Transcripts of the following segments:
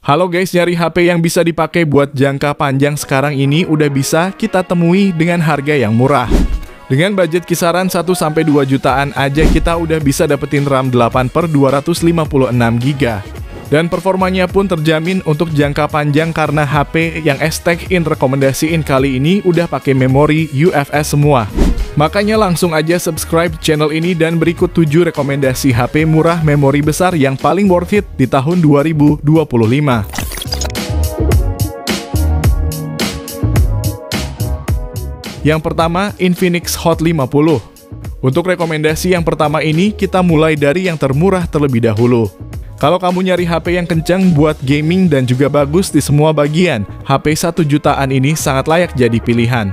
Halo guys, nyari HP yang bisa dipakai buat jangka panjang sekarang ini udah bisa kita temui dengan harga yang murah. Dengan budget kisaran 1-2 jutaan aja kita udah bisa dapetin RAM 8/256GB. Dan performanya pun terjamin untuk jangka panjang karena HP yang S-Tech-in rekomendasiin kali ini udah pakai memori UFS semua. Makanya langsung aja subscribe channel ini dan berikut 7 rekomendasi HP murah memori besar yang paling worth it di tahun 2025. Yang pertama, Infinix Hot 50. Untuk rekomendasi yang pertama ini, kita mulai dari yang termurah terlebih dahulu. Kalau kamu nyari HP yang kencang buat gaming dan juga bagus di semua bagian, HP 1 jutaan ini sangat layak jadi pilihan.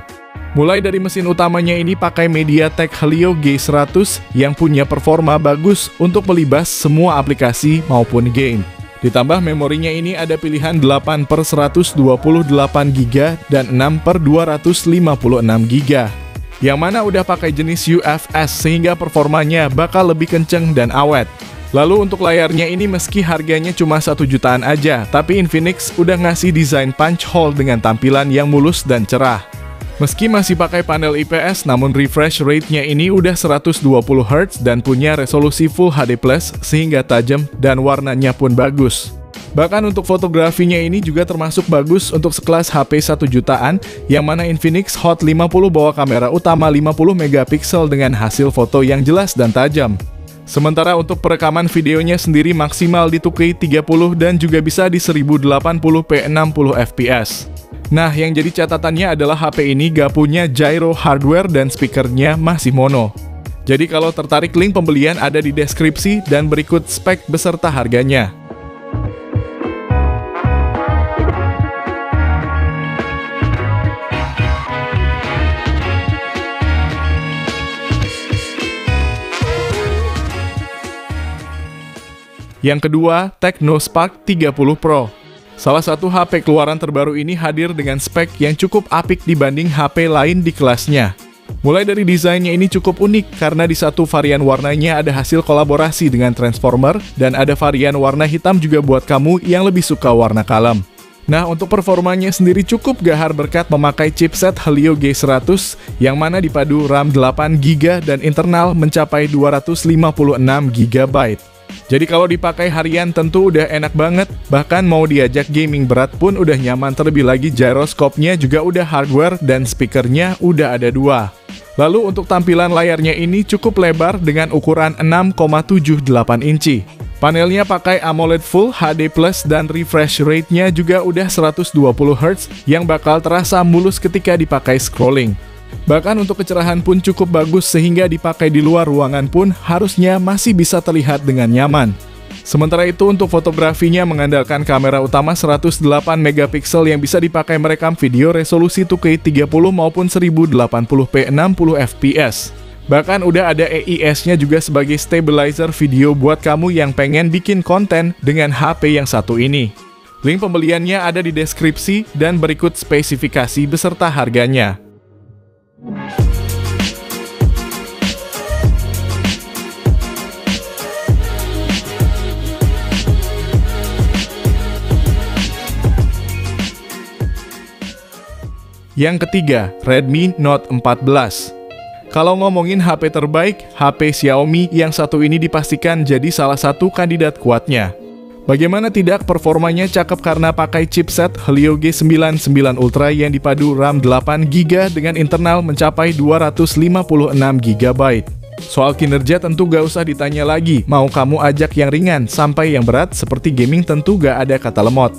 Mulai dari mesin utamanya ini pakai MediaTek Helio G100 yang punya performa bagus untuk melibas semua aplikasi maupun game. Ditambah memorinya ini ada pilihan 8/128GB dan 6/256GB. Yang mana udah pakai jenis UFS sehingga performanya bakal lebih kenceng dan awet. Lalu untuk layarnya ini meski harganya cuma 1 jutaan aja, tapi Infinix udah ngasih desain punch hole dengan tampilan yang mulus dan cerah. Meski masih pakai panel IPS, namun refresh rate-nya ini udah 120Hz dan punya resolusi Full HD+, sehingga tajam dan warnanya pun bagus. Bahkan untuk fotografinya ini juga termasuk bagus untuk sekelas HP 1 jutaan, yang mana Infinix Hot 50 bawa kamera utama 50MP dengan hasil foto yang jelas dan tajam. Sementara untuk perekaman videonya sendiri maksimal di 2K30 dan juga bisa di 1080p 60fps. Nah, yang jadi catatannya adalah HP ini gak punya gyro hardware dan speakernya masih mono. Jadi kalau tertarik, link pembelian ada di deskripsi dan berikut spek beserta harganya. Yang kedua, Tecno Spark 30 Pro. Salah satu HP keluaran terbaru ini hadir dengan spek yang cukup apik dibanding HP lain di kelasnya. Mulai dari desainnya ini cukup unik karena di satu varian warnanya ada hasil kolaborasi dengan Transformer dan ada varian warna hitam juga buat kamu yang lebih suka warna kalem. Nah, untuk performanya sendiri cukup gahar berkat memakai chipset Helio G100 yang mana dipadu RAM 8GB dan internal mencapai 256GB. Jadi kalau dipakai harian tentu udah enak banget, bahkan mau diajak gaming berat pun udah nyaman, terlebih lagi gyroskopnya juga udah hardware dan speakernya udah ada 2. Lalu untuk tampilan layarnya ini cukup lebar dengan ukuran 6,78 inci. Panelnya pakai AMOLED Full HD Plus dan refresh rate-nya juga udah 120Hz yang bakal terasa mulus ketika dipakai scrolling. Bahkan untuk kecerahan pun cukup bagus sehingga dipakai di luar ruangan pun harusnya masih bisa terlihat dengan nyaman. Sementara itu untuk fotografinya mengandalkan kamera utama 108MP yang bisa dipakai merekam video resolusi 2K30 maupun 1080p 60fps. Bahkan udah ada EIS-nya juga sebagai stabilizer video buat kamu yang pengen bikin konten dengan HP yang satu ini. Link pembeliannya ada di deskripsi dan berikut spesifikasi beserta harganya. Yang ketiga, Redmi Note 14. Kalau ngomongin HP terbaik, HP Xiaomi yang satu ini dipastikan jadi salah satu kandidat kuatnya. Bagaimana tidak, performanya cakep karena pakai chipset Helio G99 Ultra yang dipadu RAM 8GB dengan internal mencapai 256GB. Soal kinerja tentu gak usah ditanya lagi, mau kamu ajak yang ringan sampai yang berat seperti gaming tentu gak ada kata lemot.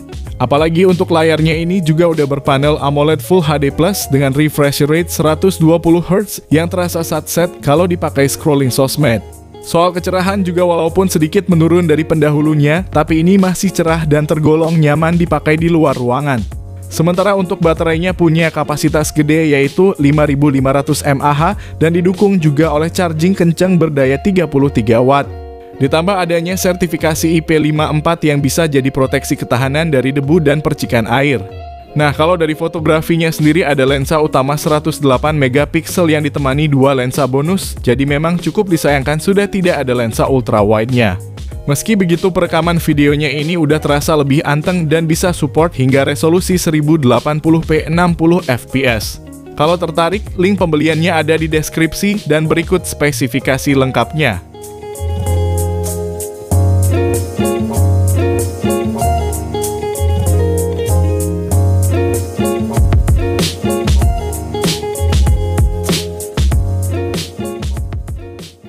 Apalagi untuk layarnya ini juga udah berpanel AMOLED Full HD Plus dengan refresh rate 120Hz yang terasa satset kalau dipakai scrolling sosmed. Soal kecerahan juga walaupun sedikit menurun dari pendahulunya, tapi ini masih cerah dan tergolong nyaman dipakai di luar ruangan. Sementara untuk baterainya punya kapasitas gede yaitu 5500 mAh dan didukung juga oleh charging kencang berdaya 33 Watt. Ditambah adanya sertifikasi IP54 yang bisa jadi proteksi ketahanan dari debu dan percikan air. Nah, kalau dari fotografinya sendiri ada lensa utama 108MP yang ditemani 2 lensa bonus, jadi memang cukup disayangkan sudah tidak ada lensa ultra wide-nya. Meski begitu, perekaman videonya ini udah terasa lebih anteng dan bisa support hingga resolusi 1080p 60 fps. Kalau tertarik, link pembeliannya ada di deskripsi dan berikut spesifikasi lengkapnya.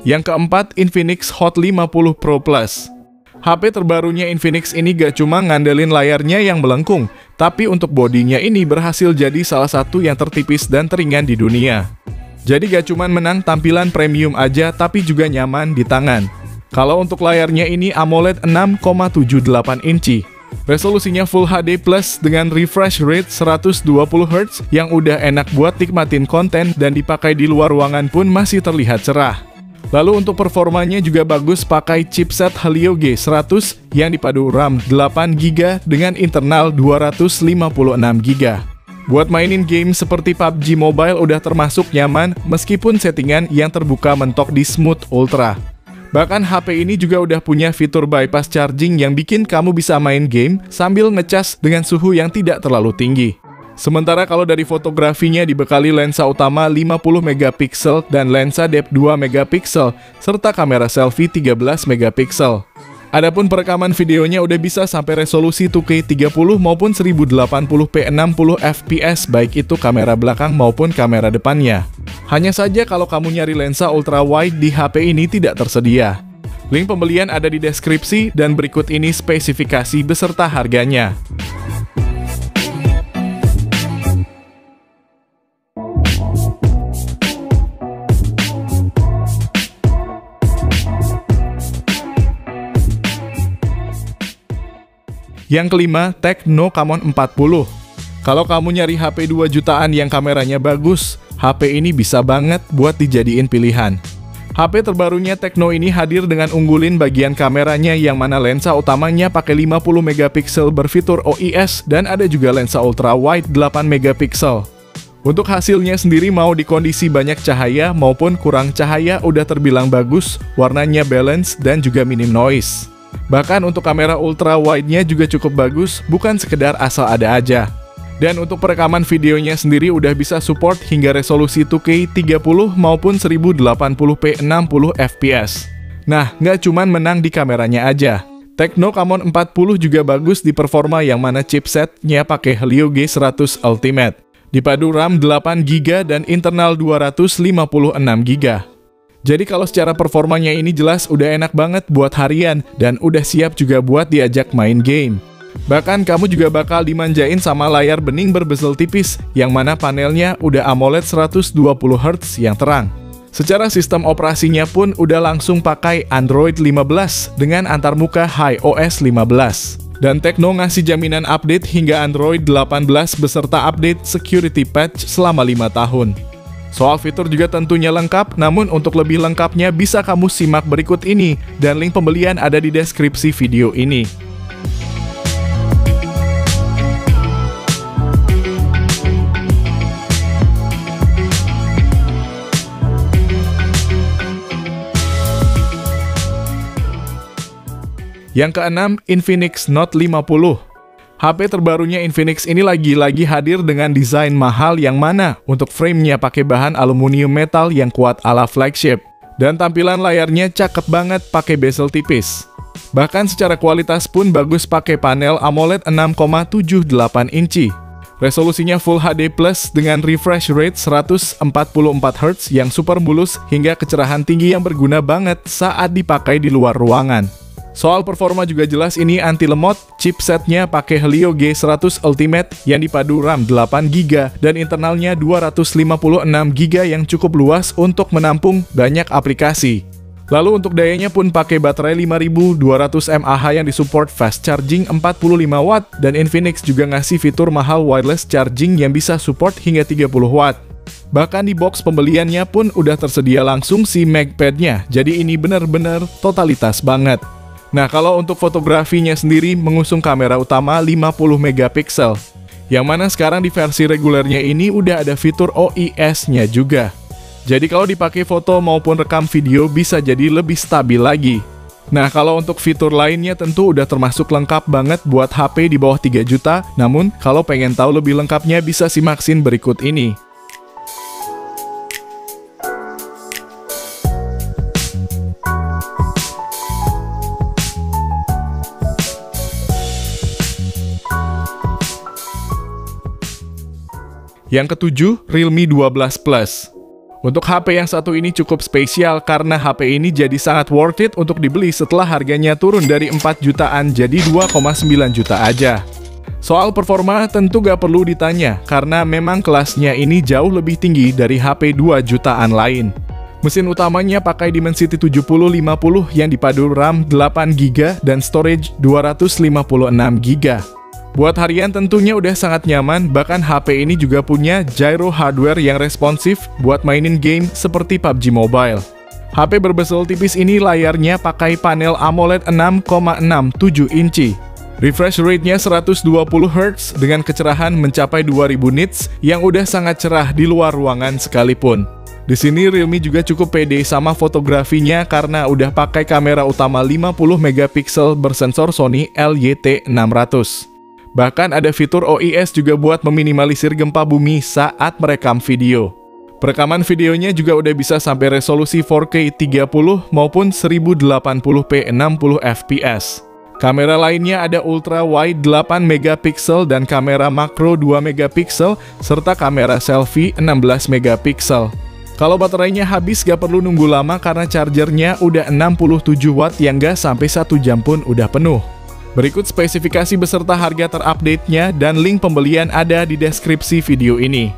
Yang keempat, Infinix Hot 50 Pro Plus. HP terbarunya Infinix ini gak cuma ngandelin layarnya yang melengkung, tapi untuk bodinya ini berhasil jadi salah satu yang tertipis dan teringan di dunia. Jadi gak cuma menang tampilan premium aja, tapi juga nyaman di tangan. Kalau untuk layarnya ini AMOLED 6,78 inci. Resolusinya Full HD Plus dengan refresh rate 120Hz yang udah enak buat nikmatin konten dan dipakai di luar ruangan pun masih terlihat cerah. Lalu untuk performanya juga bagus pakai chipset Helio G100 yang dipadu RAM 8GB dengan internal 256GB. Buat mainin game seperti PUBG Mobile udah termasuk nyaman meskipun settingan yang terbuka mentok di Smooth Ultra. Bahkan HP ini juga udah punya fitur bypass charging yang bikin kamu bisa main game sambil ngecas dengan suhu yang tidak terlalu tinggi. Sementara kalau dari fotografinya dibekali lensa utama 50MP dan lensa depth 2MP serta kamera selfie 13MP. Adapun perekaman videonya udah bisa sampai resolusi 2K 30 maupun 1080p 60 fps baik itu kamera belakang maupun kamera depannya. Hanya saja kalau kamu nyari lensa ultra wide di HP ini tidak tersedia. Link pembelian ada di deskripsi dan berikut ini spesifikasi beserta harganya. Yang kelima, Tecno Camon 40. Kalau kamu nyari HP 2 jutaan yang kameranya bagus, HP ini bisa banget buat dijadiin pilihan. HP terbarunya Tecno ini hadir dengan unggulin bagian kameranya yang mana lensa utamanya pakai 50MP berfitur OIS dan ada juga lensa ultra wide 8MP. Untuk hasilnya sendiri mau di kondisi banyak cahaya maupun kurang cahaya udah terbilang bagus, warnanya balance dan juga minim noise. Bahkan untuk kamera ultra wide-nya juga cukup bagus, bukan sekedar asal ada aja. Dan untuk perekaman videonya sendiri udah bisa support hingga resolusi 2K 30 maupun 1080p 60 fps. Nah, nggak cuman menang di kameranya aja. Tecno Camon 40 juga bagus di performa yang mana chipsetnya pakai Helio G100 Ultimate. Dipadu RAM 8GB dan internal 256GB. Jadi kalau secara performanya ini jelas udah enak banget buat harian dan udah siap juga buat diajak main game. Bahkan kamu juga bakal dimanjain sama layar bening berbezel tipis yang mana panelnya udah AMOLED 120Hz yang terang. Secara sistem operasinya pun udah langsung pakai Android 15 dengan antarmuka iOS 15. Dan Tecno ngasih jaminan update hingga Android 18 beserta update security patch selama 5 tahun. Soal fitur juga tentunya lengkap, namun untuk lebih lengkapnya bisa kamu simak berikut ini, dan link pembelian ada di deskripsi video ini. Yang keenam, Infinix Note 50. HP terbarunya Infinix ini lagi-lagi hadir dengan desain mahal yang mana untuk framenya pakai bahan aluminium metal yang kuat ala flagship. Dan tampilan layarnya cakep banget pakai bezel tipis. Bahkan secara kualitas pun bagus pakai panel AMOLED 6,78 inci. Resolusinya Full HD Plus dengan refresh rate 144Hz yang super mulus hingga kecerahan tinggi yang berguna banget saat dipakai di luar ruangan. Soal performa juga jelas ini anti lemot, chipsetnya pakai Helio G100 Ultimate yang dipadu RAM 8GB dan internalnya 256GB yang cukup luas untuk menampung banyak aplikasi. Lalu untuk dayanya pun pakai baterai 5200 mAh yang disupport fast charging 45W dan Infinix juga ngasih fitur mahal wireless charging yang bisa support hingga 30W. Bahkan di box pembeliannya pun udah tersedia langsung si MagPad-nya, jadi ini bener-bener totalitas banget. Nah, kalau untuk fotografinya sendiri mengusung kamera utama 50MP, yang mana sekarang di versi regulernya ini udah ada fitur OIS-nya juga. Jadi kalau dipakai foto maupun rekam video bisa jadi lebih stabil lagi. Nah, kalau untuk fitur lainnya tentu udah termasuk lengkap banget buat HP di bawah 3 juta. Namun, kalau pengen tahu lebih lengkapnya bisa simak scene berikut ini. Yang ketujuh, Realme 12 Plus. Untuk HP yang satu ini cukup spesial karena HP ini jadi sangat worth it untuk dibeli setelah harganya turun dari 4 jutaan jadi 2,9 juta aja. Soal performa tentu gak perlu ditanya karena memang kelasnya ini jauh lebih tinggi dari HP 2 jutaan lain. Mesin utamanya pakai Dimensity 7050 yang dipadu RAM 8GB dan storage 256GB. Buat harian tentunya udah sangat nyaman, bahkan HP ini juga punya gyro hardware yang responsif buat mainin game seperti PUBG Mobile. HP berbezel tipis ini layarnya pakai panel AMOLED 6,67 inci. Refresh rate-nya 120Hz dengan kecerahan mencapai 2000 nits yang udah sangat cerah di luar ruangan sekalipun. Di sini Realme juga cukup pede sama fotografinya karena udah pakai kamera utama 50 megapiksel bersensor Sony LYT600. Bahkan ada fitur OIS juga buat meminimalisir gempa bumi saat merekam video. Perekaman videonya juga udah bisa sampai resolusi 4K 30 maupun 1080p 60fps. Kamera lainnya ada ultra wide 8 megapiksel dan kamera makro 2 megapiksel serta kamera selfie 16 megapiksel. Kalau baterainya habis gak perlu nunggu lama karena chargernya udah 67 watt yang gak sampai 1 jam pun udah penuh. Berikut spesifikasi beserta harga terupdate-nya dan link pembelian ada di deskripsi video ini.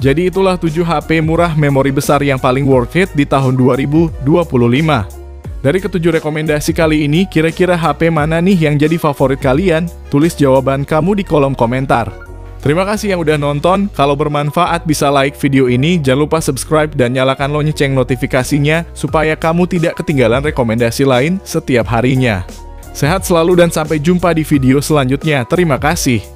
Jadi itulah 7 HP murah memori besar yang paling worth it di tahun 2025. Dari ketujuh rekomendasi kali ini, kira-kira HP mana nih yang jadi favorit kalian? Tulis jawaban kamu di kolom komentar. Terima kasih yang udah nonton, kalau bermanfaat bisa like video ini, jangan lupa subscribe dan nyalakan lonceng notifikasinya, supaya kamu tidak ketinggalan rekomendasi lain setiap harinya. Sehat selalu dan sampai jumpa di video selanjutnya, terima kasih.